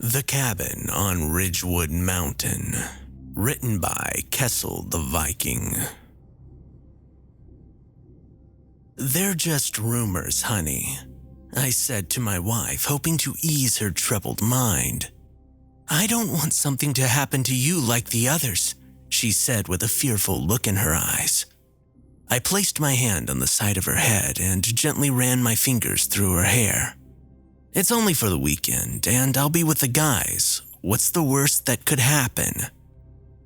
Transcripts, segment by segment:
The Cabin on Ridgewood Mountain, written by KessalTheViking. "They're just rumors, honey," I said to my wife, hoping to ease her troubled mind. "I don't want something to happen to you like the others," she said with a fearful look in her eyes. I placed my hand on the side of her head and gently ran my fingers through her hair. "It's only for the weekend, and I'll be with the guys. What's the worst that could happen?"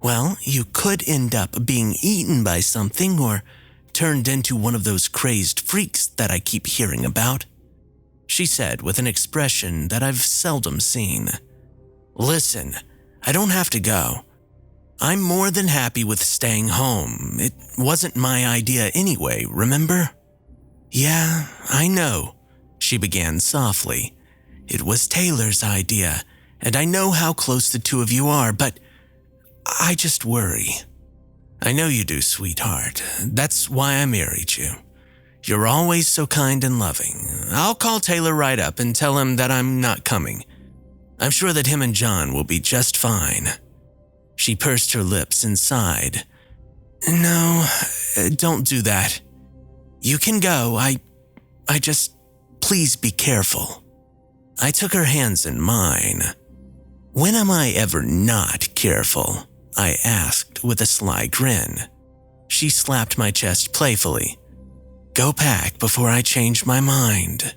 "Well, you could end up being eaten by something or turned into one of those crazed freaks that I keep hearing about," she said with an expression that I've seldom seen. "Listen, I don't have to go. I'm more than happy with staying home. It wasn't my idea anyway, remember?" "Yeah, I know," she began softly. "It was Taylor's idea, and I know how close the two of you are, but I just worry." "I know you do, sweetheart. That's why I married you. You're always so kind and loving. I'll call Taylor right up and tell him that I'm not coming. I'm sure that him and John will be just fine." She pursed her lips and sighed. "No, don't do that. You can go. I just, please be careful." I took her hands in mine. "When am I ever not careful?" I asked with a sly grin. She slapped my chest playfully. "Go pack before I change my mind."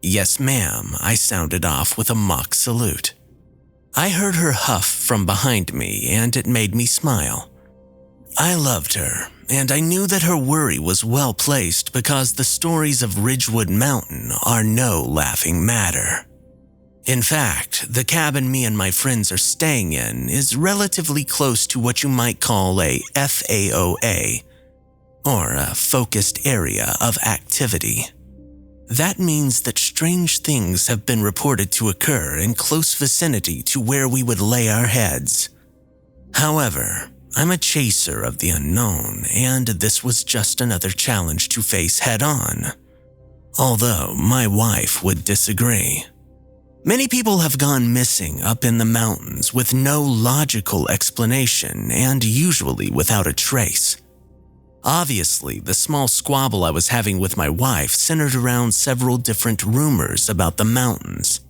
"Yes, ma'am," I sounded off with a mock salute. I heard her huff from behind me, and it made me smile. I loved her, and I knew that her worry was well placed because the stories of Ridgewood Mountain are no laughing matter. In fact, the cabin me and my friends are staying in is relatively close to what you might call a FAOA, or a focused area of activity. That means that strange things have been reported to occur in close vicinity to where we would lay our heads. However, I'm a chaser of the unknown, and this was just another challenge to face head-on. Although my wife would disagree. Many people have gone missing up in the mountains with no logical explanation and usually without a trace. Obviously, the small squabble I was having with my wife centered around several different rumors about the mountains.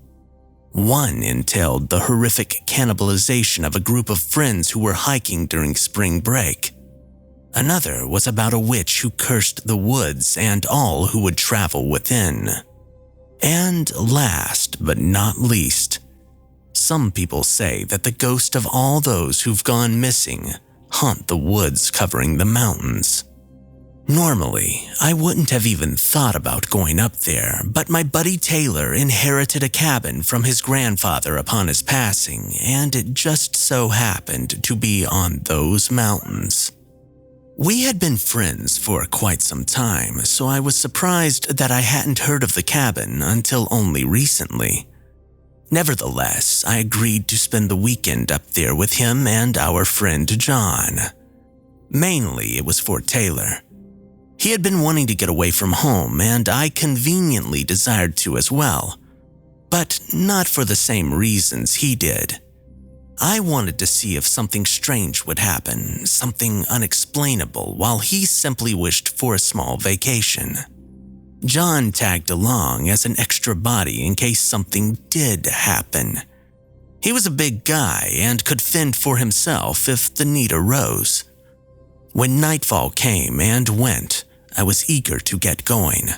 One entailed the horrific cannibalization of a group of friends who were hiking during spring break. Another was about a witch who cursed the woods and all who would travel within. And last but not least, some people say that the ghost of all those who've gone missing haunt the woods covering the mountains. Normally, I wouldn't have even thought about going up there, but my buddy Taylor inherited a cabin from his grandfather upon his passing, and it just so happened to be on those mountains. We had been friends for quite some time, so I was surprised that I hadn't heard of the cabin until only recently. Nevertheless, I agreed to spend the weekend up there with him and our friend John. Mainly, it was for Taylor. He had been wanting to get away from home, and I conveniently desired to as well. But not for the same reasons he did. I wanted to see if something strange would happen, something unexplainable, while he simply wished for a small vacation. John tagged along as an extra body in case something did happen. He was a big guy and could fend for himself if the need arose. When nightfall came and went, I was eager to get going.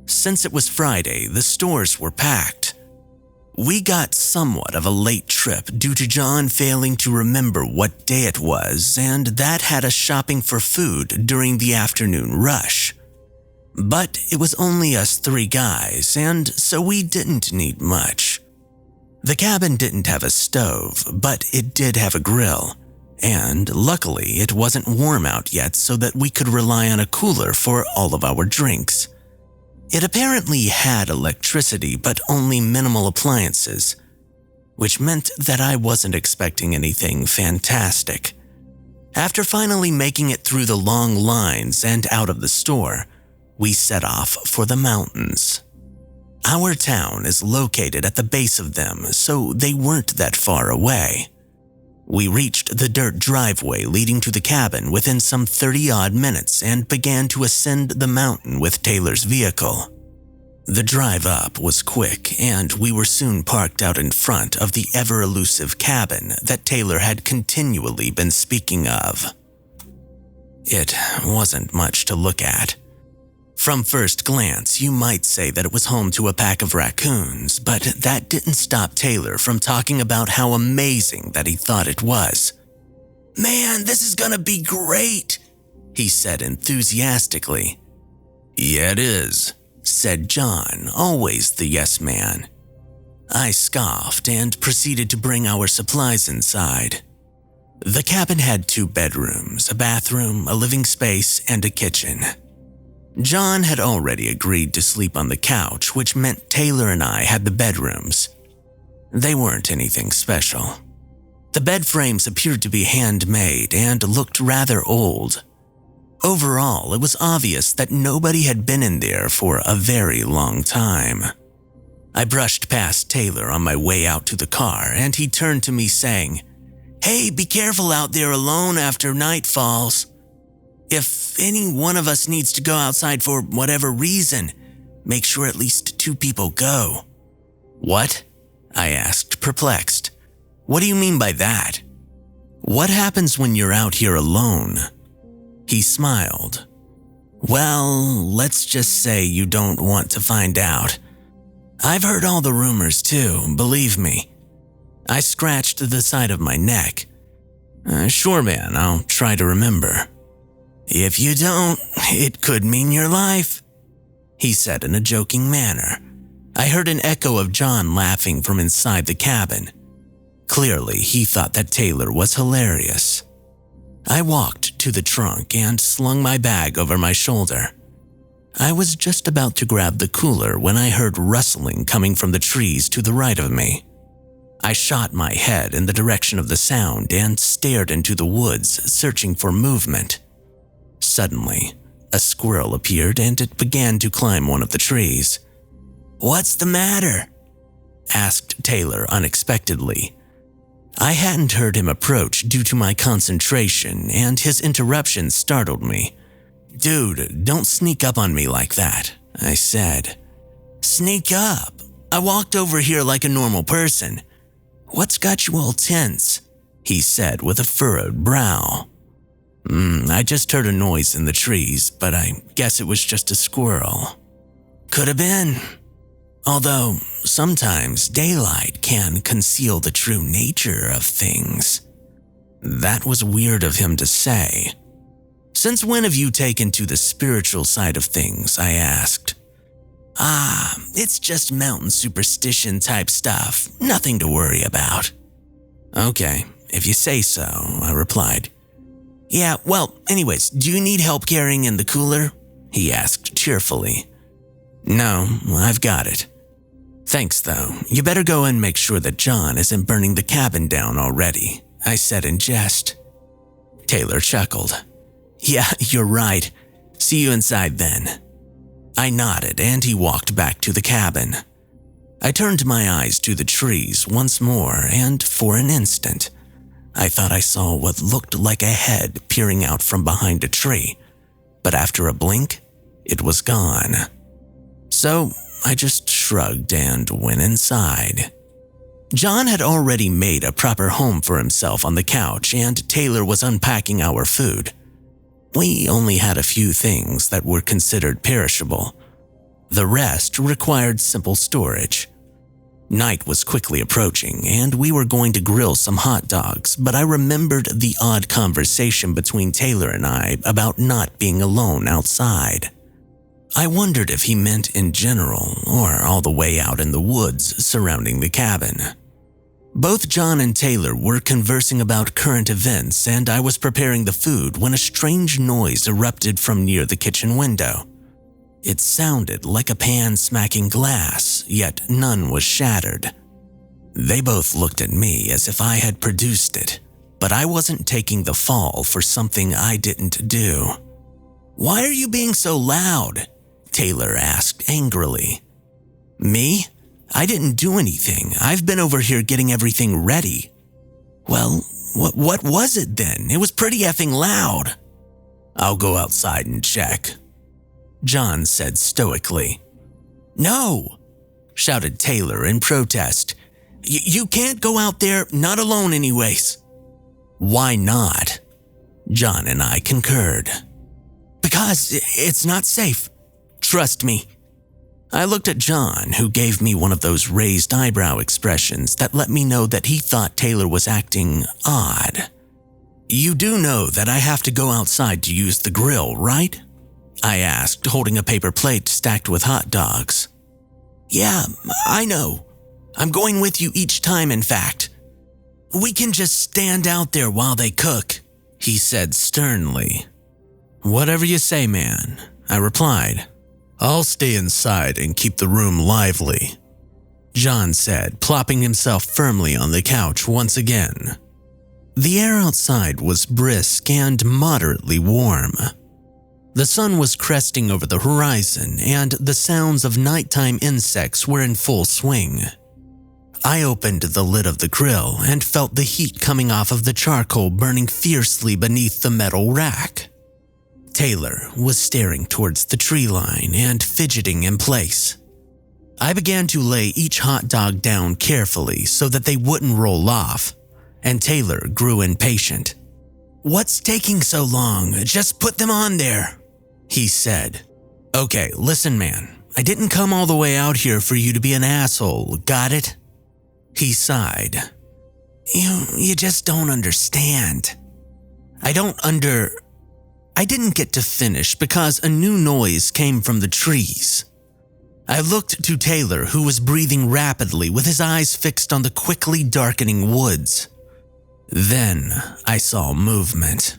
Since it was Friday, the stores were packed. We got somewhat of a late trip due to John failing to remember what day it was, and that had us shopping for food during the afternoon rush. But it was only us three guys, and so we didn't need much. The cabin didn't have a stove, but it did have a grill. And luckily, it wasn't warm out yet so that we could rely on a cooler for all of our drinks. It apparently had electricity, but only minimal appliances, which meant that I wasn't expecting anything fantastic. After finally making it through the long lines and out of the store, we set off for the mountains. Our town is located at the base of them, so they weren't that far away. We reached the dirt driveway leading to the cabin within some 30-odd minutes and began to ascend the mountain with Taylor's vehicle. The drive up was quick, and we were soon parked out in front of the ever-elusive cabin that Taylor had continually been speaking of. It wasn't much to look at. From first glance, you might say that it was home to a pack of raccoons, but that didn't stop Taylor from talking about how amazing that he thought it was. "Man, this is gonna be great," he said enthusiastically. "Yeah, it is," said John, always the yes man. I scoffed and proceeded to bring our supplies inside. The cabin had 2 bedrooms, a bathroom, a living space, and a kitchen. John had already agreed to sleep on the couch, which meant Taylor and I had the bedrooms. They weren't anything special. The bed frames appeared to be handmade and looked rather old. Overall, it was obvious that nobody had been in there for a very long time. I brushed past Taylor on my way out to the car, and he turned to me saying, "Hey, be careful out there alone after night falls. If any one of us needs to go outside for whatever reason, make sure at least 2 people go." "What?" I asked, perplexed. "What do you mean by that? What happens when you're out here alone?" He smiled. "Well, let's just say you don't want to find out. I've heard all the rumors too, believe me." I scratched the side of my neck. "Sure, man, I'll try to remember." "If you don't, it could mean your life," he said in a joking manner. I heard an echo of John laughing from inside the cabin. Clearly, he thought that Taylor was hilarious. I walked to the trunk and slung my bag over my shoulder. I was just about to grab the cooler when I heard rustling coming from the trees to the right of me. I shot my head in the direction of the sound and stared into the woods, searching for movement. Suddenly, a squirrel appeared and it began to climb one of the trees. "What's the matter?" asked Taylor unexpectedly. I hadn't heard him approach due to my concentration, and his interruption startled me. "Dude, don't sneak up on me like that," I said. "Sneak up? I walked over here like a normal person. What's got you all tense?" he said with a furrowed brow. I just heard a noise in the trees, but I guess it was just a squirrel." "Could have been. Although, sometimes daylight can conceal the true nature of things." That was weird of him to say. "Since when have you taken to the spiritual side of things?" I asked. It's just mountain superstition type stuff. Nothing to worry about." "Okay, if you say so," I replied. "Yeah, well, anyways, do you need help carrying in the cooler?" he asked cheerfully. "No, I've got it." "Thanks though. You better go and make sure that John isn't burning the cabin down already," I said in jest. Taylor chuckled. "Yeah, you're right. See you inside then." I nodded and he walked back to the cabin. I turned my eyes to the trees once more, and for an instant, I thought I saw what looked like a head peering out from behind a tree, but after a blink, it was gone. So I just shrugged and went inside. John had already made a proper home for himself on the couch, and Taylor was unpacking our food. We only had a few things that were considered perishable. The rest required simple storage. Night was quickly approaching, and we were going to grill some hot dogs, but I remembered the odd conversation between Taylor and I about not being alone outside. I wondered if he meant in general, or all the way out in the woods surrounding the cabin. Both John and Taylor were conversing about current events, and I was preparing the food when a strange noise erupted from near the kitchen window. It sounded like a pan smacking glass, yet none was shattered. They both looked at me as if I had produced it, but I wasn't taking the fall for something I didn't do. "Why are you being so loud?" Taylor asked angrily. Me? I didn't do anything. I've been over here getting everything ready. Well, what was it then? It was pretty effing loud. I'll go outside and check, John said stoically. No, shouted Taylor in protest. You can't go out there, not alone anyways. Why not? John and I concurred. Because it's not safe. Trust me. I looked at John, who gave me one of those raised eyebrow expressions that let me know that he thought Taylor was acting odd. You do know that I have to go outside to use the grill, right? I asked, holding a paper plate stacked with hot dogs. Yeah, I know. I'm going with you each time, in fact. We can just stand out there while they cook, he said sternly. Whatever you say, man, I replied. I'll stay inside and keep the room lively, John said, plopping himself firmly on the couch once again. The air outside was brisk and moderately warm. The sun was cresting over the horizon, and the sounds of nighttime insects were in full swing. I opened the lid of the grill and felt the heat coming off of the charcoal burning fiercely beneath the metal rack. Taylor was staring towards the tree line and fidgeting in place. I began to lay each hot dog down carefully so that they wouldn't roll off, and Taylor grew impatient. What's taking so long? Just put them on there, he said. Okay, listen, man. I didn't come all the way out here for you to be an asshole, got it? He sighed. You just don't understand. I didn't get to finish because a new noise came from the trees. I looked to Taylor, who was breathing rapidly with his eyes fixed on the quickly darkening woods. Then I saw movement.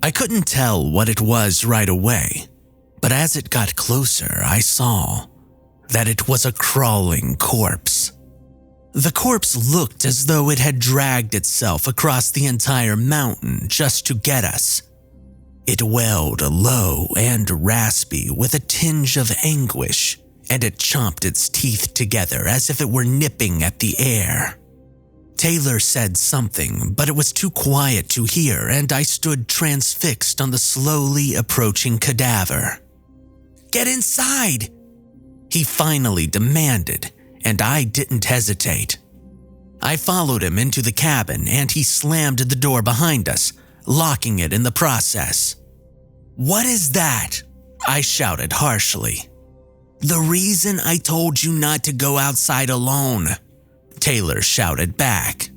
I couldn't tell what it was right away, but as it got closer, I saw that it was a crawling corpse. The corpse looked as though it had dragged itself across the entire mountain just to get us. It wailed low and raspy with a tinge of anguish, and it chomped its teeth together as if it were nipping at the air. Taylor said something, but it was too quiet to hear, and I stood transfixed on the slowly approaching cadaver. Get inside, he finally demanded, and I didn't hesitate. I followed him into the cabin, and he slammed the door behind us, locking it in the process. What is that? I shouted harshly. The reason I told you not to go outside alone, Taylor shouted back.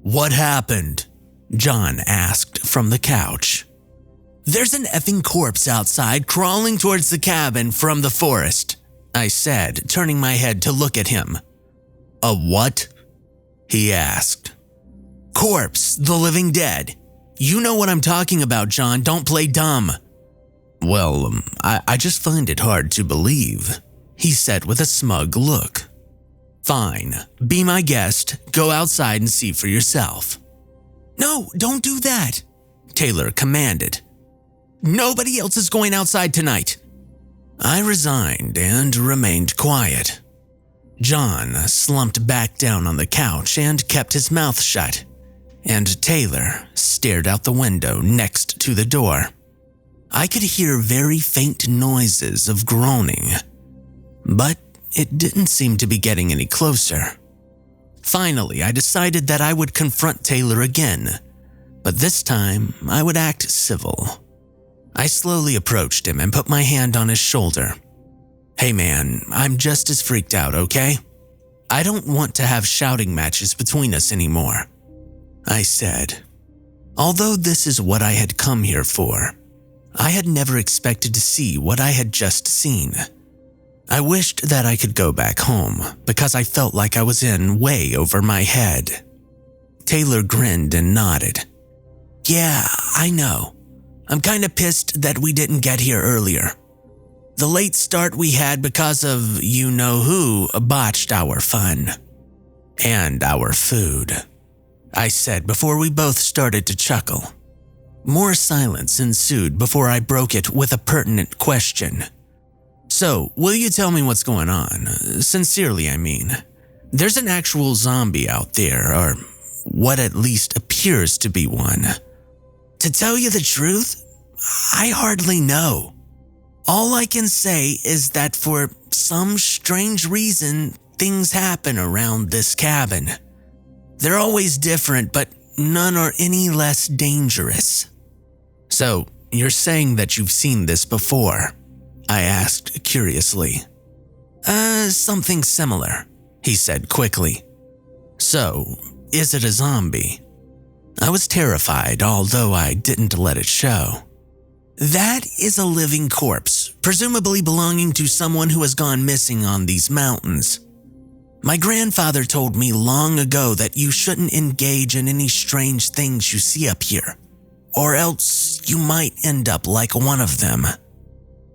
What happened? John asked from the couch. There's an effing corpse outside crawling towards the cabin from the forest, I said, turning my head to look at him. A what? He asked. Corpse, the living dead. You know what I'm talking about, John. Don't play dumb. Well, I just find it hard to believe, he said with a smug look. Fine, be my guest, go outside and see for yourself. No, don't do that, Taylor commanded. Nobody else is going outside tonight. I resigned and remained quiet. John slumped back down on the couch and kept his mouth shut, and Taylor stared out the window next to the door. I could hear very faint noises of groaning, but it didn't seem to be getting any closer. Finally, I decided that I would confront Taylor again, but this time I would act civil. I slowly approached him and put my hand on his shoulder. Hey man, I'm just as freaked out, okay? I don't want to have shouting matches between us anymore, I said. Although this is what I had come here for, I had never expected to see what I had just seen. I wished that I could go back home because I felt like I was in way over my head. Taylor grinned and nodded. Yeah, I know. I'm kinda pissed that we didn't get here earlier. The late start we had because of you-know-who botched our fun. And our food, I said before we both started to chuckle. More silence ensued before I broke it with a pertinent question. So, will you tell me what's going on? Sincerely, I mean. There's an actual zombie out there, or what at least appears to be one. To tell you the truth, I hardly know. All I can say is that for some strange reason, things happen around this cabin. They're always different, but none are any less dangerous. So, you're saying that you've seen this before? I asked curiously. Something similar, he said quickly. So, is it a zombie? I was terrified, although I didn't let it show. That is a living corpse, presumably belonging to someone who has gone missing on these mountains. My grandfather told me long ago that you shouldn't engage in any strange things you see up here, or else you might end up like one of them.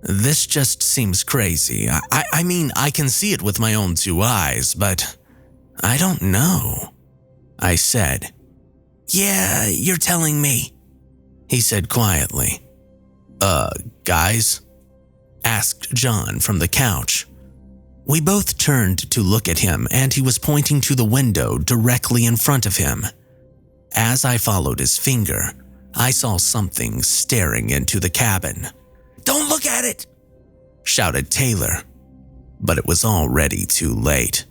This just seems crazy. I mean, I can see it with my own 2 eyes, but I don't know, I said. Yeah, you're telling me, he said quietly. Guys? Asked John from the couch. We both turned to look at him, and he was pointing to the window directly in front of him. As I followed his finger, I saw something staring into the cabin. Don't look at it! Shouted Taylor. But it was already too late.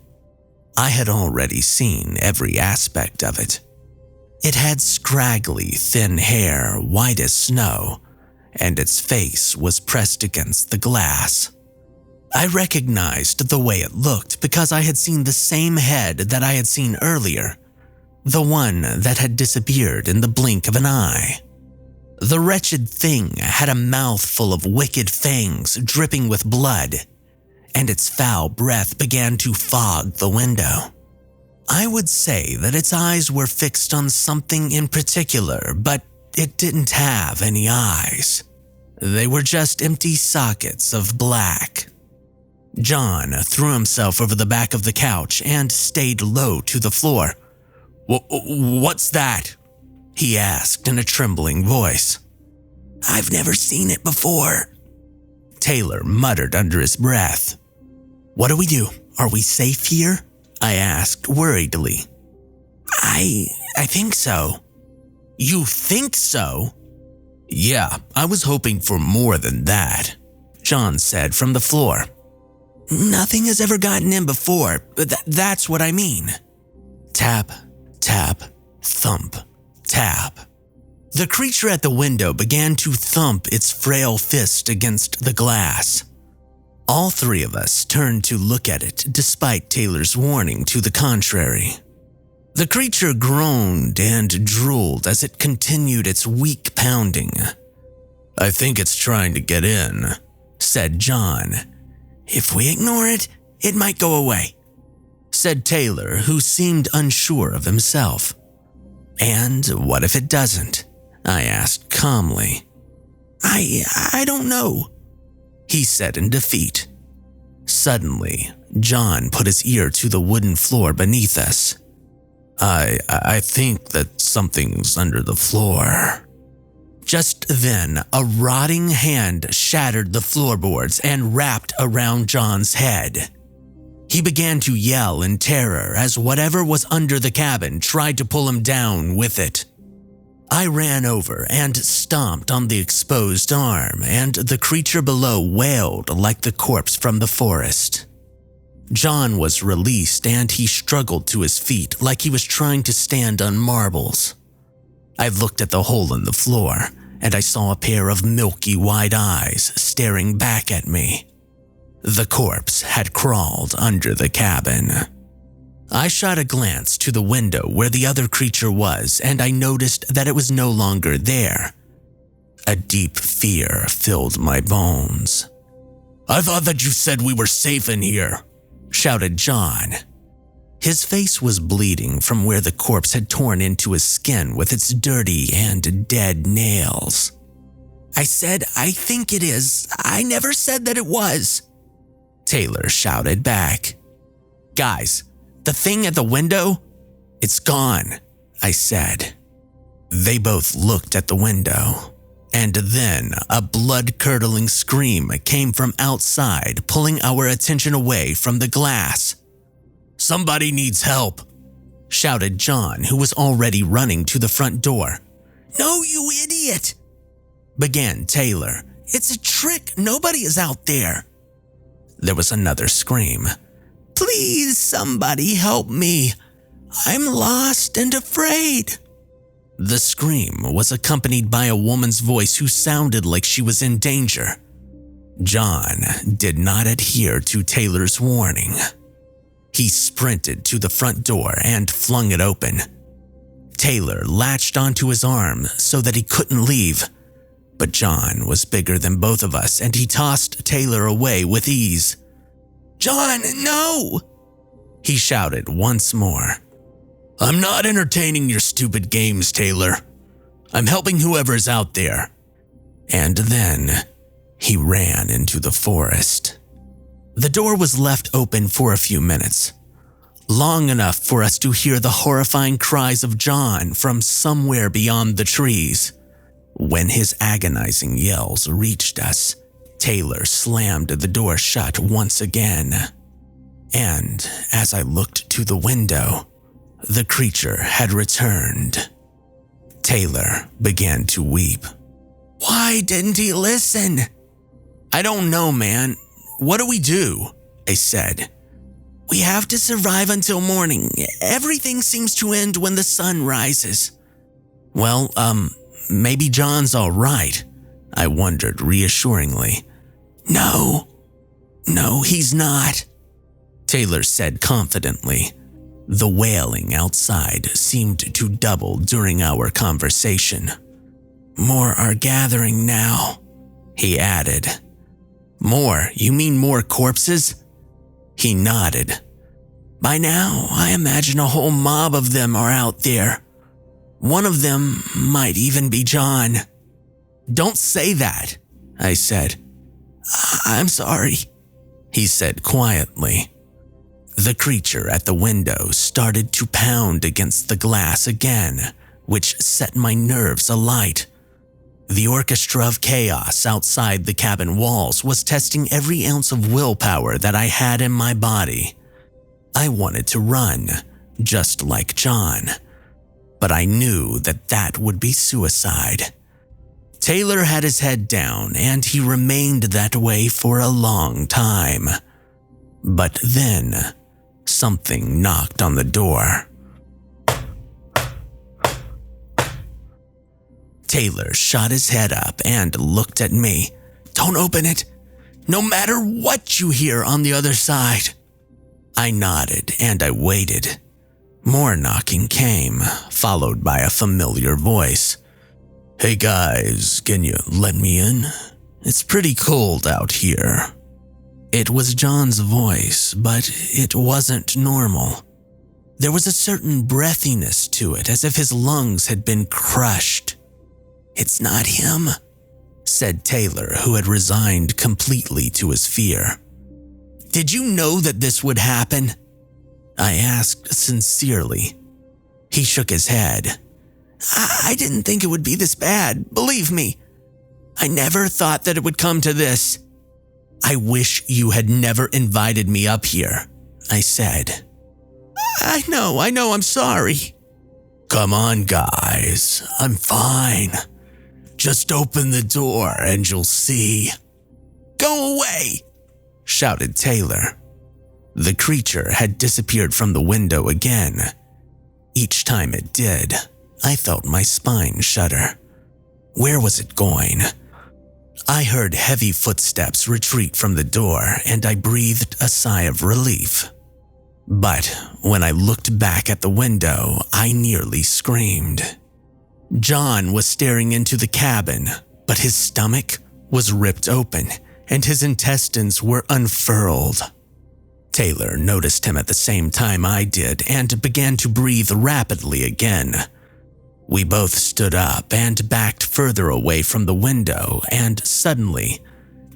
I had already seen every aspect of it. It had scraggly, thin hair, white as snow, and its face was pressed against the glass. I recognized the way it looked because I had seen the same head that I had seen earlier, the one that had disappeared in the blink of an eye. The wretched thing had a mouth full of wicked fangs dripping with blood, and its foul breath began to fog the window. I would say that its eyes were fixed on something in particular, but it didn't have any eyes. They were just empty sockets of black. John threw himself over the back of the couch and stayed low to the floor. What's that? He asked in a trembling voice. I've never seen it before, Taylor muttered under his breath. What do we do? Are we safe here? I asked worriedly. I think so. You think so? Yeah, I was hoping for more than that, John said from the floor. Nothing has ever gotten in before, but that's what I mean. Tap, tap, thump, tap. The creature at the window began to thump its frail fist against the glass. All 3 of us turned to look at it despite Taylor's warning to the contrary. The creature groaned and drooled as it continued its weak pounding. I think it's trying to get in, said John. If we ignore it, it might go away, said Taylor, who seemed unsure of himself. And what if it doesn't? I asked calmly. I don't know, he said in defeat. Suddenly, John put his ear to the wooden floor beneath us. I think that something's under the floor. Just then, a rotting hand shattered the floorboards and wrapped around John's head. He began to yell in terror as whatever was under the cabin tried to pull him down with it. I ran over and stomped on the exposed arm, and the creature below wailed like the corpse from the forest. John was released and he struggled to his feet like he was trying to stand on marbles. I looked at the hole in the floor, and I saw a pair of milky white eyes staring back at me. The corpse had crawled under the cabin. I shot a glance to the window where the other creature was, and I noticed that it was no longer there. A deep fear filled my bones. I thought that you said we were safe in here, shouted John. His face was bleeding from where the corpse had torn into his skin with its dirty and dead nails. I said, I think it is. I never said that it was, Taylor shouted back. Guys, the thing at the window? It's gone, I said. They both looked at the window, And then a blood-curdling scream came from outside, pulling our attention away from the glass. "Somebody needs help," shouted John, who was already running to the front door. "No, you idiot," began Taylor. "It's a trick. Nobody is out there." There was another scream. "Please, somebody help me. I'm lost and afraid." The scream was accompanied by a woman's voice who sounded like she was in danger. John did not adhere to Taylor's warning. He sprinted to the front door and flung it open. Taylor latched onto his arm so that he couldn't leave, but John was bigger than both of us and he tossed Taylor away with ease. "John, no!" he shouted once more. "I'm not entertaining your stupid games, Taylor. I'm helping whoever's out there." And then he ran into the forest. The door was left open for a few minutes, long enough for us to hear the horrifying cries of John from somewhere beyond the trees. When his agonizing yells reached us, Taylor slammed the door shut once again. And as I looked to the window, the creature had returned. Taylor began to weep. "Why didn't he listen?" "I don't know, man. What do we do?" I said. "We have to survive until morning. Everything seems to end when the sun rises." "Well, maybe John's all right," I wondered reassuringly. No, he's not," Taylor said confidently. The wailing outside seemed to double during our conversation. "More are gathering now," he added. "More? You mean more corpses?" He nodded. "By now, I imagine a whole mob of them are out there. One of them might even be John." "Don't say that," I said. "I'm sorry," he said quietly. The creature at the window started to pound against the glass again, which set my nerves alight. The orchestra of chaos outside the cabin walls was testing every ounce of willpower that I had in my body. I wanted to run, just like John, but I knew that that would be suicide. Taylor had his head down, and he remained that way for a long time. But then, something knocked on the door. Taylor shot his head up and looked at me. "Don't open it, no matter what you hear on the other side." I nodded and I waited. More knocking came, followed by a familiar voice. "Hey guys, can you let me in? It's pretty cold out here." It was John's voice, but it wasn't normal. There was a certain breathiness to it, as if his lungs had been crushed. "It's not him," said Taylor, who had resigned completely to his fear. "Did you know that this would happen?" I asked sincerely. He shook his head. I didn't think it would be this bad, believe me. I never thought that it would come to this." "I wish you had never invited me up here," I said. I know, I'm sorry." "Come on, guys, I'm fine. Just open the door and you'll see." "Go away," shouted Taylor. The creature had disappeared from the window again. Each time it did, I felt my spine shudder. Where was it going? I heard heavy footsteps retreat from the door, and I breathed a sigh of relief. But when I looked back at the window, I nearly screamed. John was staring into the cabin, but his stomach was ripped open, and his intestines were unfurled. Taylor noticed him at the same time I did and began to breathe rapidly again. We both stood up and backed further away from the window, and suddenly,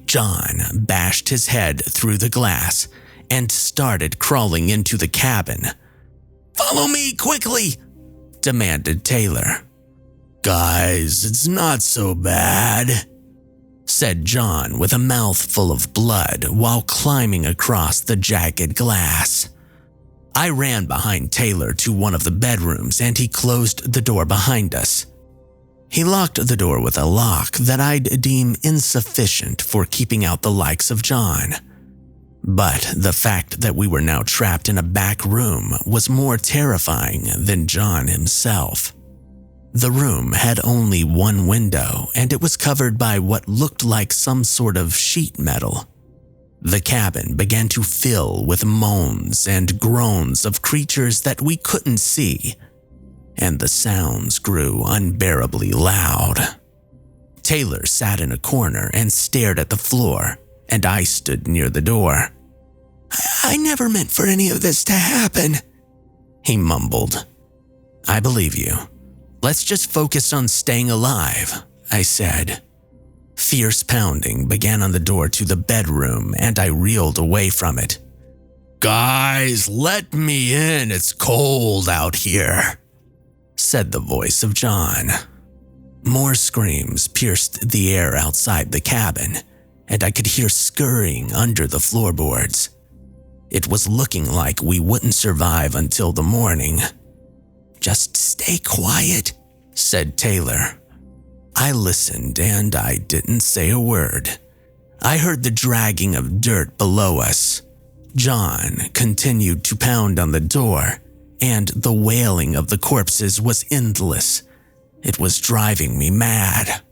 John bashed his head through the glass and started crawling into the cabin. "Follow me quickly," demanded Taylor. "Guys, it's not so bad," said John with a mouth full of blood while climbing across the jagged glass. I ran behind Taylor to one of the bedrooms and he closed the door behind us. He locked the door with a lock that I'd deem insufficient for keeping out the likes of John. But the fact that we were now trapped in a back room was more terrifying than John himself. The room had only one window and it was covered by what looked like some sort of sheet metal. The cabin began to fill with moans and groans of creatures that we couldn't see, and the sounds grew unbearably loud. Taylor sat in a corner and stared at the floor, and I stood near the door. "I never meant for any of this to happen," he mumbled. "I believe you. Let's just focus on staying alive," I said. Fierce pounding began on the door to the bedroom, and I reeled away from it. "Guys, let me in, it's cold out here," said the voice of John. More screams pierced the air outside the cabin, and I could hear scurrying under the floorboards. It was looking like we wouldn't survive until the morning. "Just stay quiet," said Taylor. I listened and I didn't say a word. I heard the dragging of dirt below us. John continued to pound on the door, and the wailing of the corpses was endless. It was driving me mad.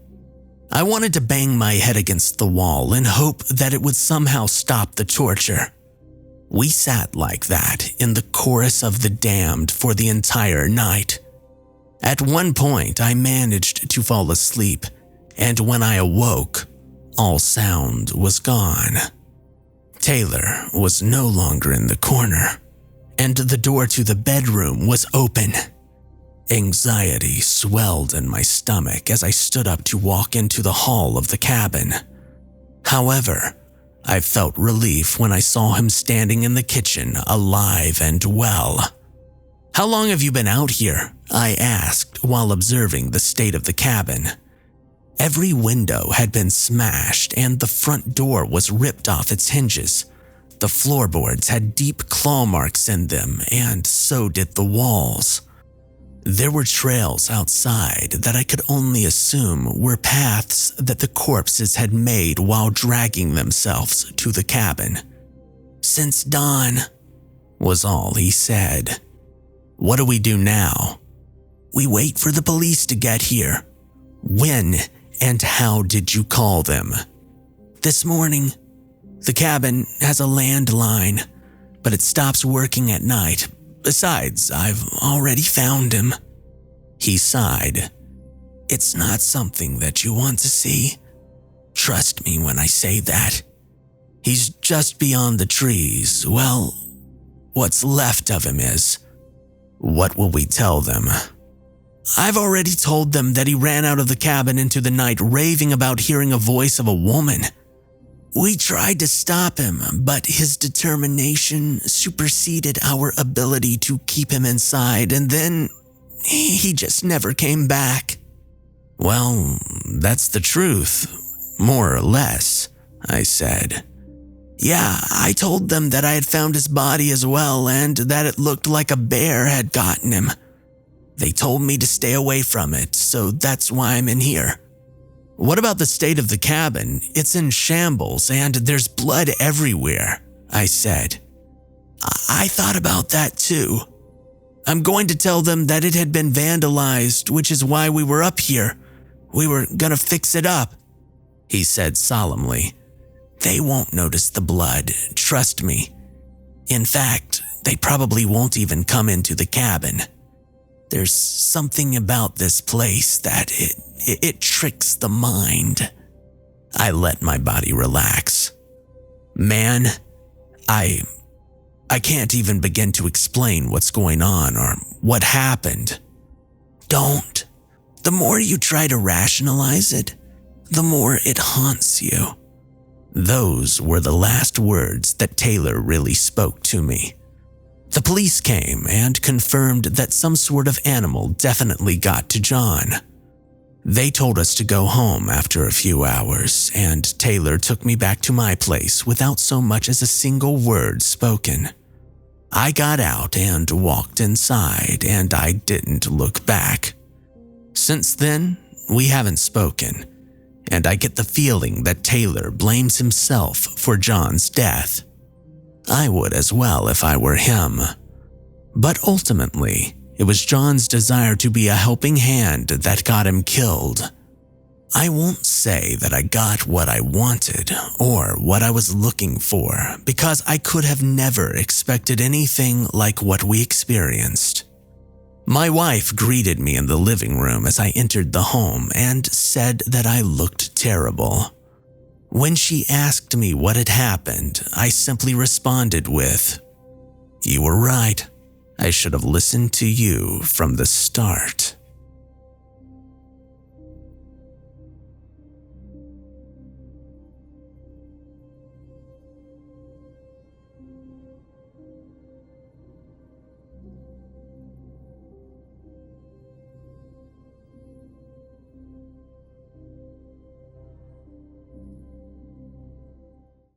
I wanted to bang my head against the wall and hope that it would somehow stop the torture. We sat like that in the chorus of the damned for the entire night. At one point, I managed to fall asleep, and when I awoke, all sound was gone. Taylor was no longer in the corner, and the door to the bedroom was open. Anxiety swelled in my stomach as I stood up to walk into the hall of the cabin. However, I felt relief when I saw him standing in the kitchen, alive and well. "How long have you been out here?" I asked while observing the state of the cabin. Every window had been smashed and the front door was ripped off its hinges. The floorboards had deep claw marks in them, and so did the walls. There were trails outside that I could only assume were paths that the corpses had made while dragging themselves to the cabin. "Since dawn," was all he said. "What do we do now?" "We wait for the police to get here." "When and how did you call them?" "This morning. The cabin has a landline, but it stops working at night. Besides, I've already found him." He sighed. "It's not something that you want to see. Trust me when I say that. He's just beyond the trees. Well, what's left of him is." "What will we tell them?" "I've already told them that he ran out of the cabin into the night raving about hearing a voice of a woman. We tried to stop him, but his determination superseded our ability to keep him inside, and then he just never came back." "Well, that's the truth, more or less," I said. "Yeah, I told them that I had found his body as well and that it looked like a bear had gotten him. They told me to stay away from it, so that's why I'm in here." "What about the state of the cabin? It's in shambles and there's blood everywhere," I said. I thought about that too. I'm going to tell them that it had been vandalized, which is why we were up here. We were gonna fix it up," he said solemnly. "They won't notice the blood, trust me. In fact, they probably won't even come into the cabin. There's something about this place that it tricks the mind." I let my body relax. "Man, I can't even begin to explain what's going on or what happened." "Don't. The more you try to rationalize it, the more it haunts you." Those were the last words that Taylor really spoke to me. The police came and confirmed that some sort of animal definitely got to John. They told us to go home after a few hours, and Taylor took me back to my place without so much as a single word spoken. I got out and walked inside, and I didn't look back. Since then, we haven't spoken, and I get the feeling that Taylor blames himself for John's death. I would as well if I were him. But ultimately, it was John's desire to be a helping hand that got him killed. I won't say that I got what I wanted or what I was looking for, because I could have never expected anything like what we experienced. My wife greeted me in the living room as I entered the home and said that I looked terrible. When she asked me what had happened, I simply responded with, "You were right. I should have listened to you from the start."